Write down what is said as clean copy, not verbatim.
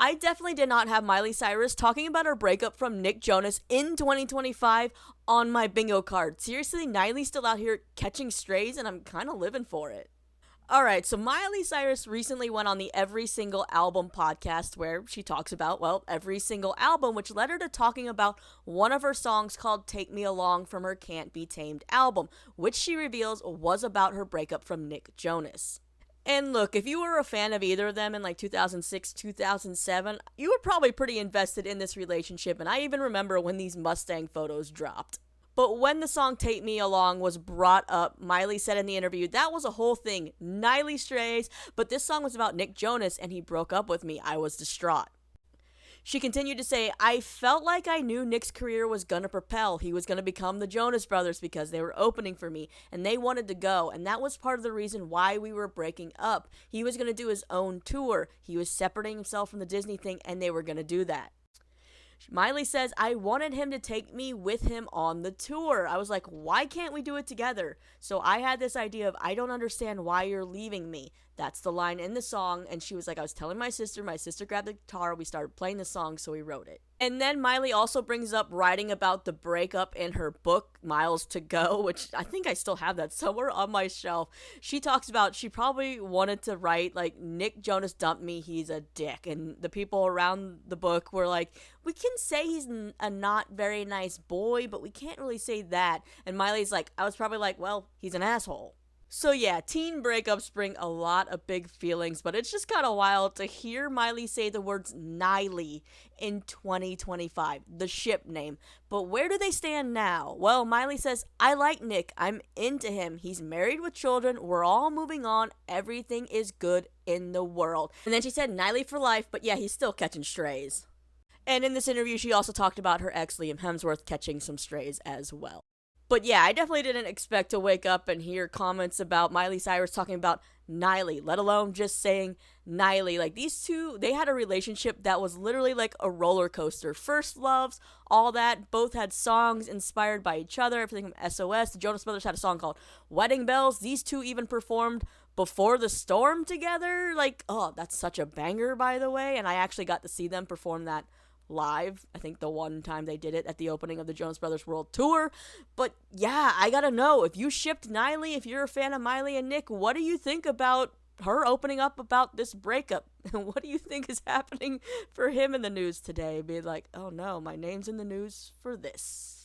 I definitely did not have Miley Cyrus talking about her breakup from Nick Jonas in 2025 on my bingo card. Seriously, Niley's still out here catching strays, and I'm kind of living for it. Alright, so Miley Cyrus recently went on the Every Single Album podcast where she talks about, well, every single album, which led her to talking about one of her songs called Take Me Along from her Can't Be Tamed album, which she reveals was about her breakup from Nick Jonas. And look, if you were a fan of either of them in like 2006, 2007, you were probably pretty invested in this relationship, and I even remember when these Mustang photos dropped. But when the song Take Me Along was brought up, Miley said in the interview, that was a whole thing. Niley strays, but this song was about Nick Jonas and he broke up with me. I was distraught. She continued to say, I felt like I knew Nick's career was gonna propel. He was gonna become the Jonas Brothers because they were opening for me and they wanted to go. And that was part of the reason why we were breaking up. He was gonna do his own tour. He was separating himself from the Disney thing and they were gonna do that. Miley says, I wanted him to take me with him on the tour. I was like, why can't we do it together? So I had this idea of, I don't understand why you're leaving me. That's the line in the song. And she was like, I was telling my sister grabbed the guitar, we started playing the song, so we wrote it. And then Miley also brings up writing about the breakup in her book, Miles to Go, which I think I still have that somewhere on my shelf. She talks about she probably wanted to write, like, Nick Jonas dumped me, he's a dick. And the people around the book were like, we can say he's a not very nice boy, but we can't really say that. And Miley's like, I was probably like, well, he's an asshole. So yeah, teen breakups bring a lot of big feelings, but it's just kind of wild to hear Miley say the words Niley in 2025, the ship name. But where do they stand now? Well, Miley says, I like Nick, I'm into him, he's married with children, we're all moving on, everything is good in the world. And then she said Niley for life, but yeah, he's still catching strays. And in this interview, she also talked about her ex Liam Hemsworth catching some strays as well. But yeah, I definitely didn't expect to wake up and hear comments about Miley Cyrus talking about Niley, let alone just saying Niley. Like, these two, they had a relationship that was literally like a roller coaster. First loves, all that. Both had songs inspired by each other, everything from SOS. The Jonas Brothers had a song called Wedding Bells. These two even performed Before the Storm together. Like, oh, that's such a banger, by the way. And I actually got to see them perform that live. I think the one time they did it at the opening of the Jonas Brothers World Tour. But yeah, I gotta know, if you shipped Niley, if you're a fan of Miley and Nick, what do you think about her opening up about this breakup? What do you think is happening for him in the news today? Being like, oh no, my name's in the news for this.